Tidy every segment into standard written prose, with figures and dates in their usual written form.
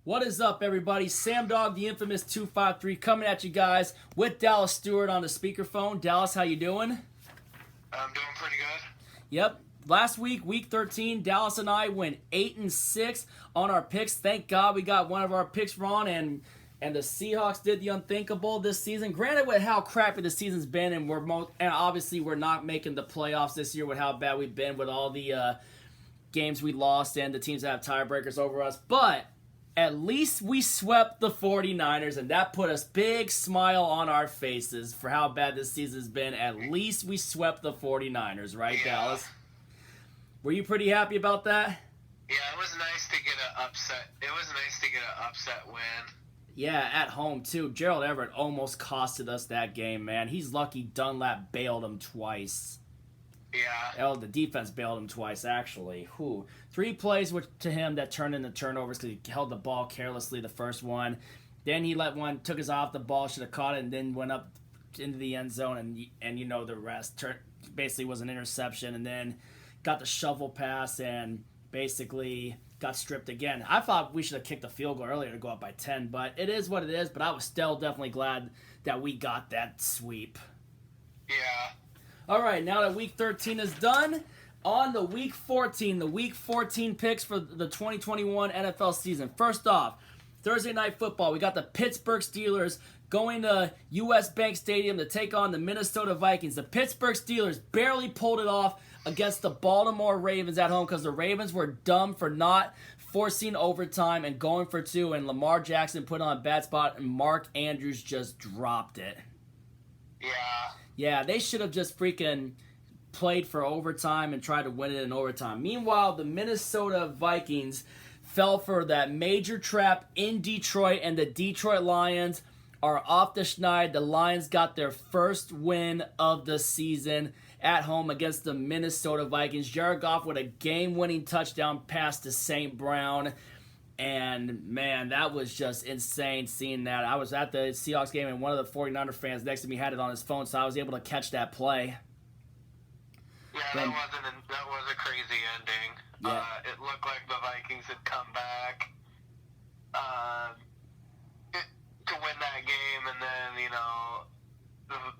What is up, everybody? Sam Dog, the infamous 253, coming at you guys with Dallas Stewart on the speakerphone. Dallas, how you doing? I'm doing pretty good. Yep. Last week, week 13, Dallas and I went 8-6 on our picks. Thank God we got one of our picks wrong, and the Seahawks did the unthinkable this season. Granted, with how crappy the season's been, and obviously we're not making the playoffs this year with how bad we've been with all the games we lost and the teams that have tiebreakers over us, but at least we swept the 49ers, and that put a big smile on our faces for how bad this season's been. At least we swept the 49ers, right, Yeah. Dallas? Were you pretty happy about that? Yeah, it was nice to get an upset. It was nice to get an upset win. Yeah, at home, too. Gerald Everett almost costed us that game, man. He's lucky Dunlap bailed him twice. Yeah. Oh, the defense bailed him twice, actually. 3 plays to him that turned into turnovers because he held the ball carelessly the first one. Then he let one, took his eye off the ball, should have caught it, and then went up into the end zone, and you know the rest. Basically was an interception, and then got the shovel pass and basically got stripped again. I thought we should have kicked the field goal earlier to go up by 10, but it is what it is. But I was still definitely glad that we got that sweep. Yeah. All right, now that Week 13 is done, on the Week 14 picks for the 2021 NFL season. First off, Thursday Night Football, we got the Pittsburgh Steelers going to U.S. Bank Stadium to take on the Minnesota Vikings. The Pittsburgh Steelers barely pulled it off against the Baltimore Ravens at home because the Ravens were dumb for not forcing overtime and going for 2, and Lamar Jackson put on a bad spot, and Mark Andrews just dropped it. Yeah. Yeah, they should have just freaking played for overtime and tried to win it in overtime. Meanwhile, the Minnesota Vikings fell for that major trap in Detroit, and the Detroit Lions are off the schneid. The Lions got their first win of the season at home against the Minnesota Vikings. Jared Goff with a game-winning touchdown pass to St. Brown. And, man, that was just insane seeing that. I was at the Seahawks game, and one of the 49er fans next to me had it on his phone, so I was able to catch that play. Yeah, that was a crazy ending. Yeah. It looked like the Vikings had come back to win that game, and then,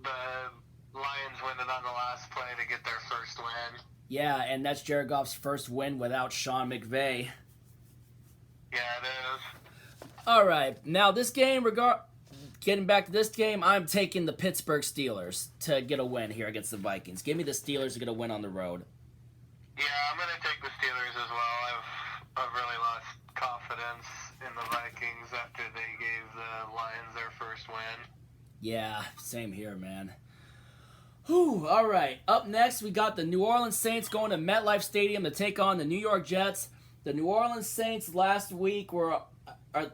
the Lions win it on the last play to get their first win. Yeah, and that's Jared Goff's first win without Sean McVay. Yeah, it is. All right, now this game, getting back to this game, I'm taking the Pittsburgh Steelers to get a win here against the Vikings. Give me the Steelers to get a win on the road. Yeah, I'm going to take the Steelers as well. I've really lost confidence in the Vikings after they gave the Lions their first win. Yeah, same here, man. Whew, all right, up next we got the New Orleans Saints going to MetLife Stadium to take on the New York Jets. The New Orleans Saints last week the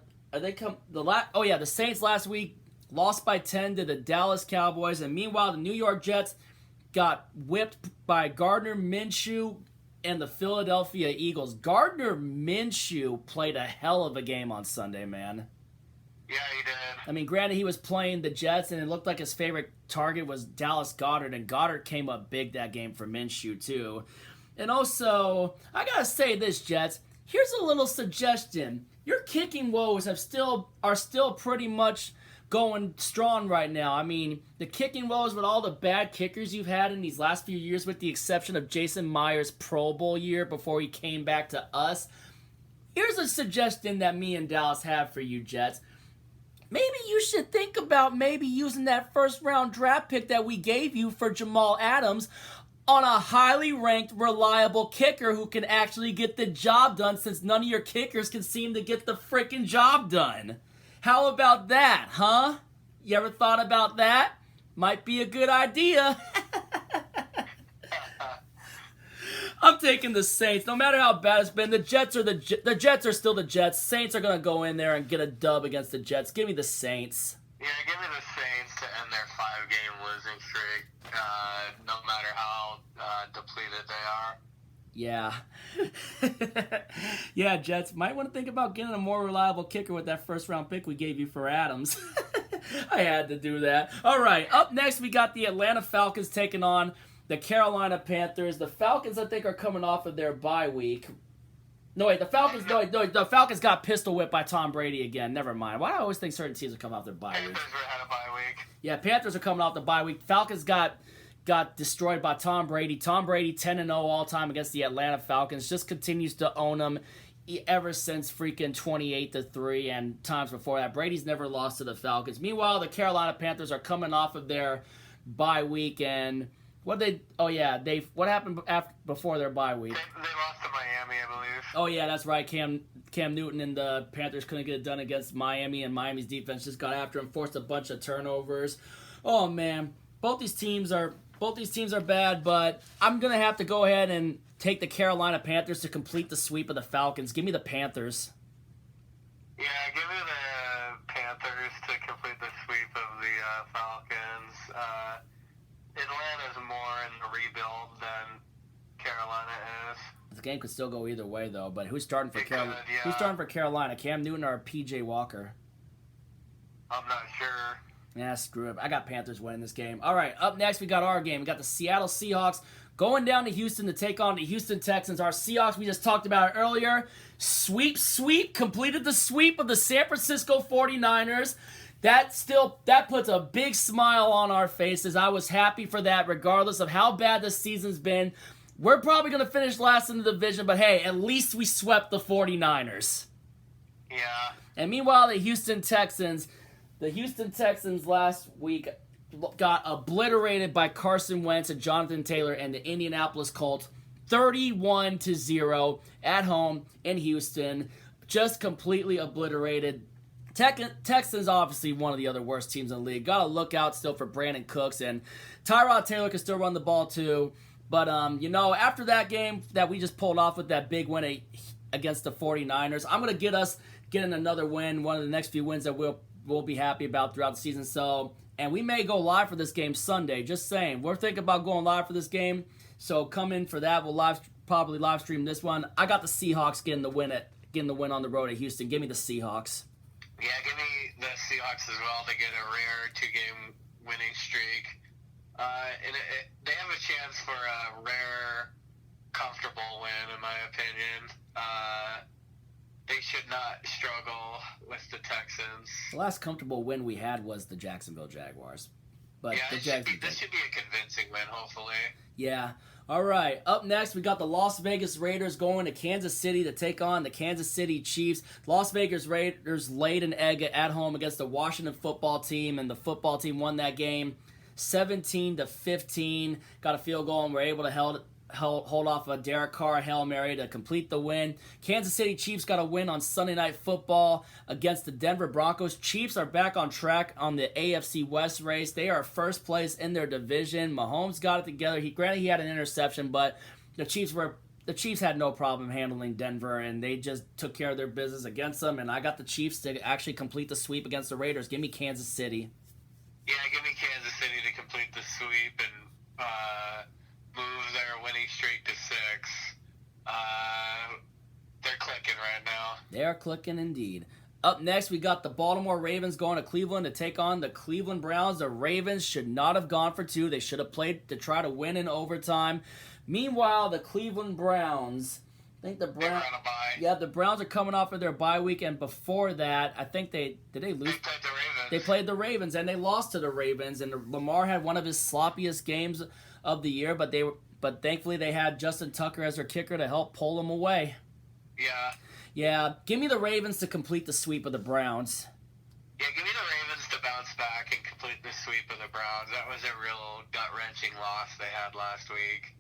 Saints last week lost by 10 to the Dallas Cowboys, and meanwhile the New York Jets got whipped by Gardner Minshew and the Philadelphia Eagles. Gardner Minshew played a hell of a game on Sunday, man. Yeah, he did. I mean, granted, he was playing the Jets, and it looked like his favorite target was Dallas Goedert, and Goddard came up big that game for Minshew, too. And also, I gotta say this, Jets. Here's a little suggestion. Your kicking woes are still pretty much going strong right now. I mean, the kicking woes with all the bad kickers you've had in these last few years, with the exception of Jason Myers' Pro Bowl year before he came back to us. Here's a suggestion that me and Dallas have for you, Jets. Maybe you should think about using that first-round draft pick that we gave you for Jamal Adams on a highly ranked, reliable kicker who can actually get the job done, since none of your kickers can seem to get the frickin' job done. How about that, huh? You ever thought about that? Might be a good idea. I'm taking the Saints. No matter how bad it's been, the Jets are still the Jets. Saints are going to go in there and get a dub against the Jets. Give me the Saints. Yeah, give me the Saints to end their 5-game losing streak, no matter how depleted they are. Yeah. Yeah, Jets might want to think about getting a more reliable kicker with that first-round pick we gave you for Adams. I had to do that. All right, up next we got the Atlanta Falcons taking on the Carolina Panthers. The Falcons, I think, are coming off of their bye week. No, wait, the Falcons. No, the Falcons got pistol whipped by Tom Brady again. Never mind. Why do I always think certain teams are coming off their bye week? Panthers had a bye week. Yeah, Panthers are coming off the bye week. Falcons got destroyed by Tom Brady. Tom Brady 10-0 all time against the Atlanta Falcons. Just continues to own them ever since freaking 28-3 and times before that. Brady's never lost to the Falcons. Meanwhile, the Carolina Panthers are coming off of their bye week and. What happened before their bye week? They lost to Miami, I believe. Oh yeah, that's right. Cam Newton and the Panthers couldn't get it done against Miami, and Miami's defense just got after him, forced a bunch of turnovers. Oh man, both these teams are bad, but I'm gonna have to go ahead and take the Carolina Panthers to complete the sweep of the Falcons. Give me the Panthers. Yeah, give me the Panthers to complete the sweep of the Falcons. Atlanta's more in the rebuild than Carolina is. The game could still go either way, though. But who's starting for Carolina? Yeah. Who's starting for Carolina? Cam Newton or P.J. Walker? I'm not sure. Yeah, screw it. I got Panthers winning this game. All right, up next we got our game. We got the Seattle Seahawks going down to Houston to take on the Houston Texans. Our Seahawks, we just talked about it earlier. Sweep, completed the sweep of the San Francisco 49ers. That puts a big smile on our faces. I was happy for that, regardless of how bad this season's been. We're probably going to finish last in the division, but hey, at least we swept the 49ers. Yeah. And meanwhile, the Houston Texans last week got obliterated by Carson Wentz and Jonathan Taylor and the Indianapolis Colts, 31-0 at home in Houston. Just completely obliterated. Texans obviously one of the other worst teams in the league. Got to look out still for Brandon Cooks, and Tyrod Taylor can still run the ball too. But after that game that we just pulled off with that big win against the 49ers, I'm gonna get us getting another win, one of the next few wins that we'll be happy about throughout the season. So, and we may go live for this game Sunday. Just saying, we're thinking about going live for this game. So come in for that. We'll probably live stream this one. I got the Seahawks getting the win on the road at Houston. Give me the Seahawks. Yeah, give me the Seahawks as well to get a rare 2-game winning streak. They have a chance for a rare, comfortable win, in my opinion. They should not struggle with the Texans. The last comfortable win we had was the Jacksonville Jaguars. But yeah, this should be a convincing win, hopefully. Yeah. All right, up next, we got the Las Vegas Raiders going to Kansas City to take on the Kansas City Chiefs. Las Vegas Raiders laid an egg at home against the Washington football team, and the football team won that game 17-15. Got a field goal, and were able to hold off a Derek Carr Hail Mary to complete the win. Kansas City Chiefs got a win on Sunday Night Football against the Denver Broncos. Chiefs are back on track on the AFC West race. They are first place in their division. Mahomes got it together. Granted, he had an interception, but the Chiefs had no problem handling Denver, and they just took care of their business against them. And I got the Chiefs to actually complete the sweep against the Raiders. Give me Kansas City. Yeah, give me Kansas City to complete the sweep and move their winning streak to 6. They're clicking right now. They are clicking indeed. Up next, we got the Baltimore Ravens going to Cleveland to take on the Cleveland Browns. The Ravens should not have gone for 2. They should have played to try to win in overtime. Meanwhile, the Cleveland Browns, They were on a bye. Yeah, the Browns are coming off of their bye week, and before that, I think did they lose? They played the Ravens. They played the Ravens, and they lost to the Ravens. And Lamar had one of his sloppiest games of the year, but thankfully they had Justin Tucker as their kicker to help pull them away. Yeah. Yeah, give me the Ravens to complete the sweep of the Browns. Yeah, give me the Ravens to bounce back and complete the sweep of the Browns. That was a real gut-wrenching loss they had last week.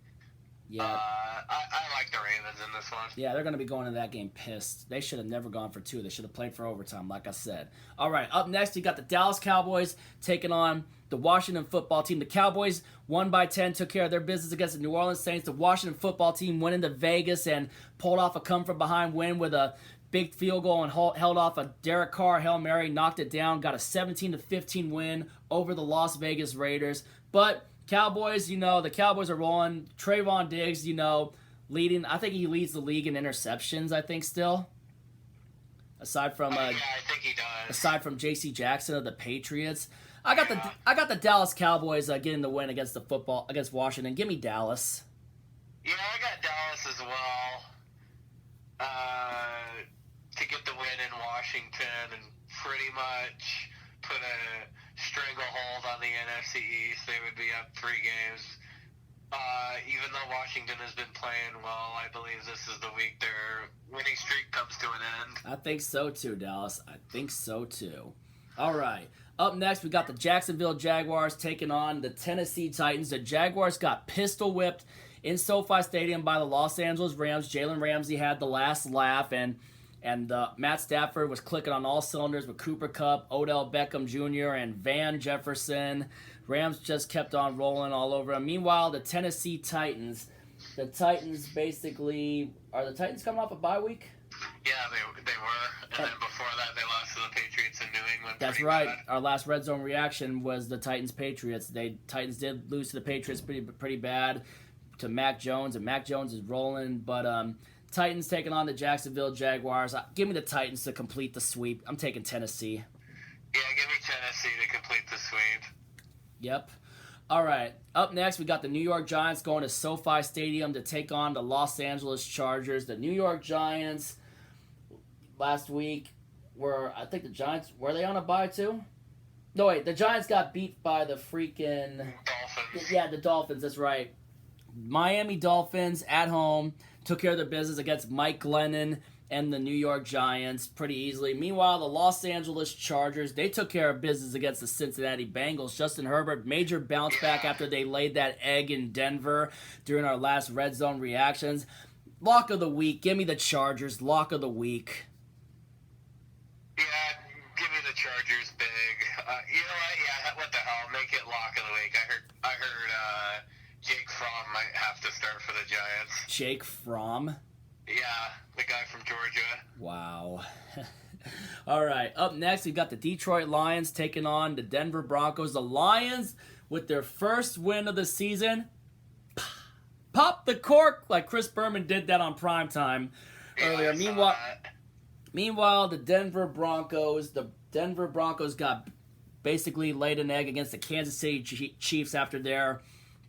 Yeah. I like the Ravens in this one. Yeah, they're going to be going into that game pissed. They should have never gone for 2. They should have played for overtime, like I said. All right, up next, you got the Dallas Cowboys taking on the Washington football team. The Cowboys won by 10, took care of their business against the New Orleans Saints. The Washington football team went into Vegas and pulled off a come-from-behind win with a big field goal and held off a Derek Carr Hail Mary, knocked it down, got a 17-15 win over the Las Vegas Raiders. But Cowboys, the Cowboys are rolling. Trayvon Diggs, leading. I think he leads the league in interceptions, I think, still. Aside from yeah, I think he does. Aside from J.C. Jackson of the Patriots. I got the Dallas Cowboys getting the win against Washington. Give me Dallas. Yeah, I got Dallas as well. to get the win in Washington and pretty much put a stranglehold on the NFC East. They would be up 3 games. Even though Washington has been playing well, I believe this is the week their winning streak comes to an end. I think so too, Dallas. I think so too. All right. Up next, we got the Jacksonville Jaguars taking on the Tennessee Titans. The Jaguars got pistol whipped in SoFi Stadium by the Los Angeles Rams. Jalen Ramsey had the last laugh, and Matt Stafford was clicking on all cylinders with Cooper Kupp, Odell Beckham Jr., and Van Jefferson. Rams just kept on rolling all over them. Meanwhile, the Tennessee Titans, basically, are the Titans coming off a bye week? Yeah, they were. And then before that, they lost to the Patriots in New England. That's right. Bad. Our last Red Zone reaction was the Titans-Patriots. Titans did lose to the Patriots pretty bad, to Mac Jones, and Mac Jones is rolling. But Titans taking on the Jacksonville Jaguars. Give me the Titans to complete the sweep. I'm taking Tennessee. Yeah, give me Tennessee to complete the sweep. Yep. All right. Up next, we got the New York Giants going to SoFi Stadium to take on the Los Angeles Chargers. The New York Giants last week were they on a bye too? No, wait. The Giants got beat by the freaking Dolphins. Yeah, the Dolphins. That's right. Miami Dolphins at home took care of their business against Mike Glennon and the New York Giants pretty easily. Meanwhile, the Los Angeles Chargers, they took care of business against the Cincinnati Bengals. Justin Herbert, major bounce back after they laid that egg in Denver during our last Red Zone reactions. Lock of the week. Give me the Chargers. Lock of the week. Yeah, give me the Chargers big. You know what? Yeah, what the hell? Make it lock of the week. I heard Jake Fromm might have to start for the Giants. Jake Fromm? Yeah, the guy from Georgia. Wow. All right, up next, we've got the Detroit Lions taking on the Denver Broncos. The Lions, with their first win of the season, pop the cork like Chris Berman did that on primetime earlier. Meanwhile, the Denver Broncos got basically laid an egg against the Kansas City Chiefs after their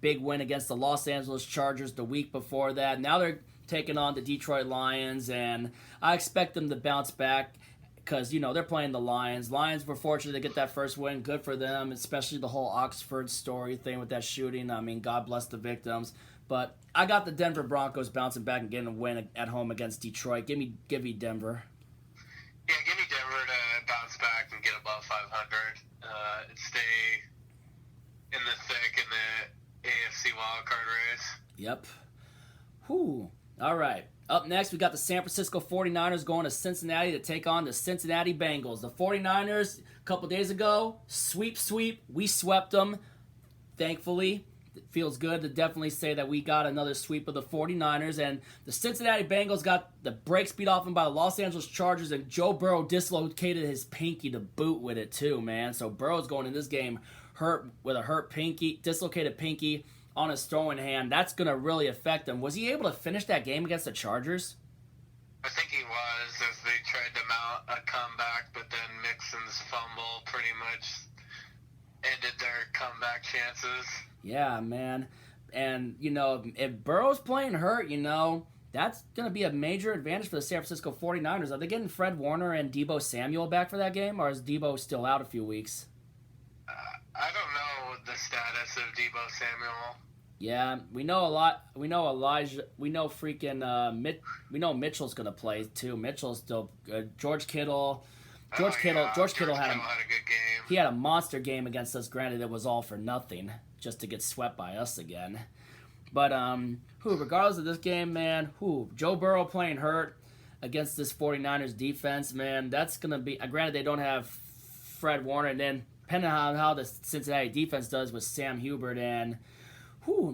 big win against the Los Angeles Chargers the week before that. Now they're taking on the Detroit Lions, and I expect them to bounce back because, they're playing the Lions. Lions were fortunate to get that first win. Good for them, especially the whole Oxford story thing with that shooting. I mean, God bless the victims. But I got the Denver Broncos bouncing back and getting a win at home against Detroit. Give me Denver. Yeah, give me Denver to bounce back and get above 500 and stay in the thick in the AFC wildcard race. Yep. Whew. All right. Up next, we got the San Francisco 49ers going to Cincinnati to take on the Cincinnati Bengals. The 49ers, a couple days ago, sweep. We swept them, thankfully. It feels good to definitely say that we got another sweep of the 49ers. And the Cincinnati Bengals got the brakes beat off them by the Los Angeles Chargers, and Joe Burrow dislocated his pinky to boot with it too, man. So Burrow's going in this game hurt with a hurt pinky, dislocated pinky on his throwing hand. That's going to really affect him. Was he able to finish that game against the Chargers? I think he was, as they tried to mount a comeback, but then Mixon's fumble pretty much ended their comeback chances. Yeah, man. And, if Burrow's playing hurt, that's going to be a major advantage for the San Francisco 49ers. Are they getting Fred Warner and Deebo Samuel back for that game, or is Deebo still out a few weeks? I don't know the status of Deebo Samuel. Yeah, we know a lot. We know Elijah. We know we know Mitchell's gonna play too. Mitchell's still good. George Kittle had a good game. He had a monster game against us. Granted, it was all for nothing, just to get swept by us again. But regardless of this game, man, Joe Burrow playing hurt against this 49ers defense, man, that's gonna be. Granted, they don't have Fred Warner, and then depending on how the Cincinnati defense does with Sam Hubert, and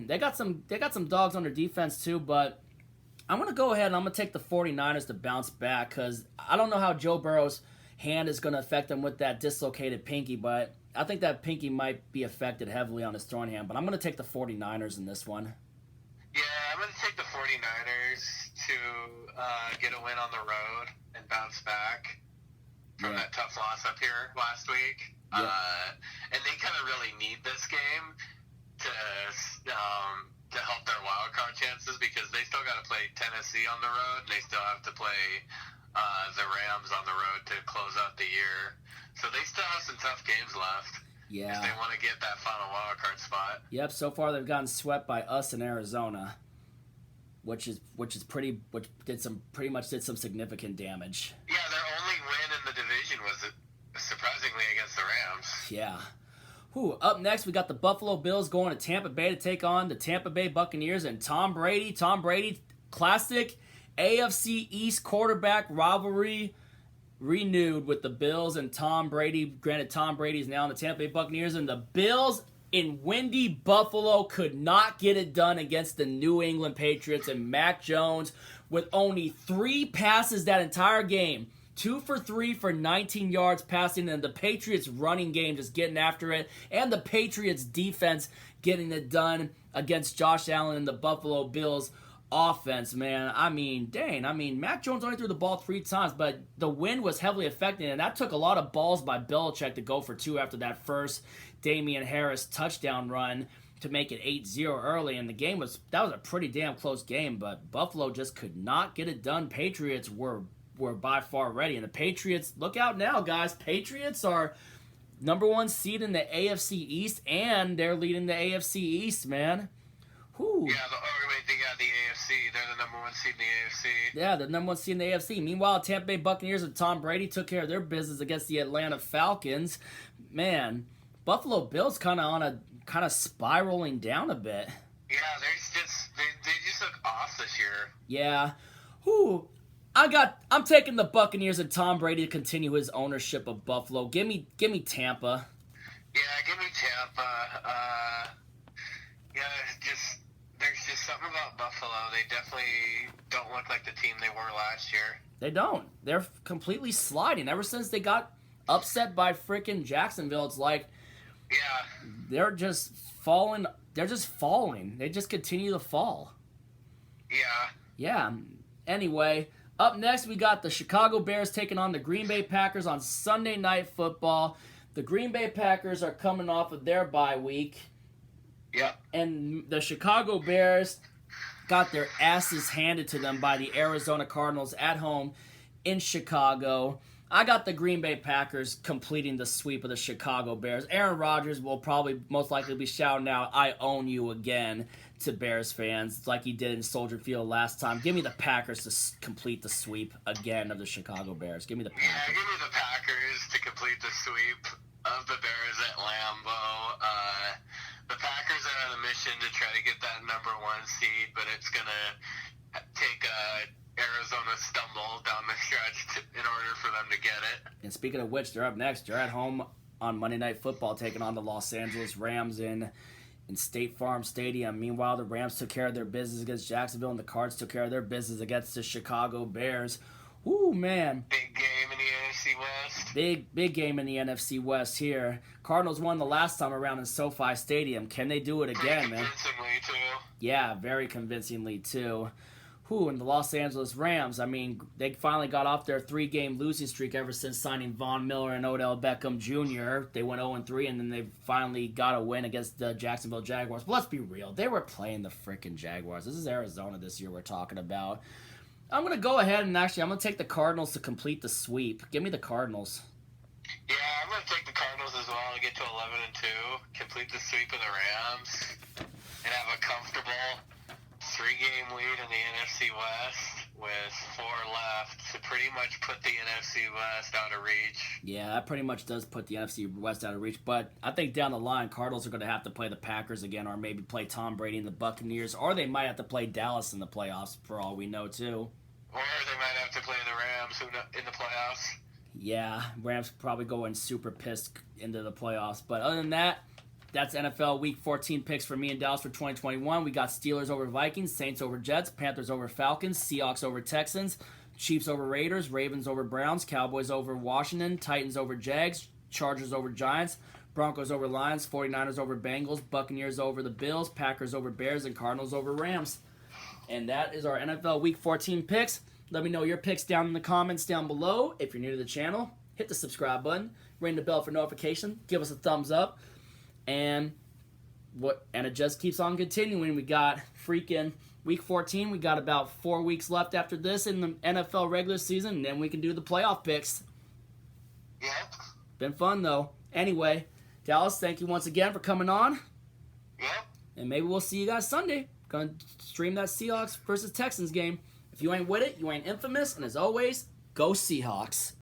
they got some dogs on their defense too, but I'm going to go ahead and I'm going to take the 49ers to bounce back because I don't know how Joe Burrow's hand is going to affect him with that dislocated pinky, but I think that pinky might be affected heavily on his throwing hand, but I'm going to take the 49ers in this one. Yeah, I'm going to take the 49ers to get a win on the road and bounce back from that tough loss up here last week. And they kind of really need this game to to help their wild card chances because they still got to play Tennessee on the road. And they still have to play the Rams on the road to close out the year. So they still have some tough games left. Yeah. If they want to get that final wild card spot. Yep. So far, they've gotten swept by us in Arizona, which pretty much did some significant damage. Yeah, their only win in the division was surprisingly against the Rams. Yeah. Up next, we got the Buffalo Bills going to Tampa Bay to take on the Tampa Bay Buccaneers and Tom Brady. Tom Brady, classic AFC East quarterback rivalry renewed with the Bills and Tom Brady. Granted, Tom Brady is now in the Tampa Bay Buccaneers, and the Bills in windy Buffalo could not get it done against the New England Patriots and Mac Jones with only 3 passes that entire game. 2 for 3 for 19 yards passing, and the Patriots running game just getting after it, and the Patriots defense getting it done against Josh Allen and the Buffalo Bills offense, man. I mean, Mac Jones only threw the ball 3 times, but the wind was heavily affecting, and that took a lot of balls by Belichick to go for 2 after that first Damian Harris touchdown run to make it 8-0 early, and that was a pretty damn close game, but Buffalo just could not get it done. Patriots were by far ready, and the Patriots, look out now, guys. Patriots are number 1 seed in the AFC East, and they're leading the AFC East, man. Yeah, the AFC. They're the number 1 seed in the AFC. Yeah, the number 1 seed in the AFC. Meanwhile, Tampa Bay Buccaneers and Tom Brady took care of their business against the Atlanta Falcons. Man, Buffalo Bills kind of spiraling down a bit. Yeah, they just look off this year. Yeah. I'm taking the Buccaneers and Tom Brady to continue his ownership of Buffalo. Give me Tampa. Yeah, give me Tampa. There's just something about Buffalo. They definitely don't look like the team they were last year. They don't. They're completely sliding. Ever since they got upset by freaking Jacksonville, it's like they're just falling. They're just falling. They just continue to fall. Yeah. Yeah. Anyway, up next we got the Chicago Bears taking on the Green Bay Packers on Sunday Night Football. The Green Bay Packers are coming off of their bye week. Yeah. And the Chicago Bears got their asses handed to them by the Arizona Cardinals at home in Chicago. I got the Green Bay Packers completing the sweep of the Chicago Bears. Aaron Rodgers will probably most likely be shouting out, "I own you" again to Bears fans like he did in Soldier Field last time. Give me the Packers to complete the sweep again of the Chicago Bears. Give me the Packers. Yeah, give me the Packers to complete the sweep of the Bears at Lambeau. The Packers are on a mission to try to get that number 1 seed, but it's going to take Arizona stumble down the stretch in order for them to get it. And speaking of which, they're up next. They're at home on Monday Night Football taking on the Los Angeles Rams in State Farm Stadium. Meanwhile, the Rams took care of their business against Jacksonville, and the Cards took care of their business against the Chicago Bears. Ooh, man. Big game in the NFC West. Big game in the NFC West here. Cardinals won the last time around in SoFi Stadium. Can they do it again, man? Convincingly, too. Yeah, very convincingly, too. And the Los Angeles Rams, I mean, they finally got off their 3-game losing streak ever since signing Von Miller and Odell Beckham Jr. They went 0-3, and then they finally got a win against the Jacksonville Jaguars. But let's be real. They were playing the freaking Jaguars. This is Arizona this year we're talking about. I'm going to go ahead and I'm going to take the Cardinals to complete the sweep. Give me the Cardinals. Yeah, I'm going to take the Cardinals as well to get to 11-2, complete the sweep of the Rams, and have a comfortable 3-game lead in the NFC West with 4 left to pretty much put the NFC West out of reach. Yeah, that pretty much does put the NFC West out of reach, but I think down the line, Cardinals are going to have to play the Packers again, or maybe play Tom Brady and the Buccaneers, or they might have to play Dallas in the playoffs for all we know, too. Or they might have to play the Rams in the playoffs. Yeah, Rams probably going super pissed into the playoffs, but other than that, that's NFL Week 14 picks for me and Dallas for 2021. We got Steelers over Vikings, Saints over Jets, Panthers over Falcons, Seahawks over Texans, Chiefs over Raiders, Ravens over Browns, Cowboys over Washington, Titans over Jags, Chargers over Giants, Broncos over Lions, 49ers over Bengals, Buccaneers over the Bills, Packers over Bears, and Cardinals over Rams. And that is our NFL Week 14 picks. Let me know your picks down in the comments down below. If you're new to the channel, hit the subscribe button, ring the bell for notification, give us a thumbs up. And And it just keeps on continuing. We got freaking week 14. We got about 4 weeks left after this in the NFL regular season, and then we can do the playoff picks. Yep. Been fun though. Anyway, Dallas, thank you once again for coming on. Yep. And maybe we'll see you guys Sunday. Gonna stream that Seahawks versus Texans game. If you ain't with it, you ain't infamous. And as always, go Seahawks.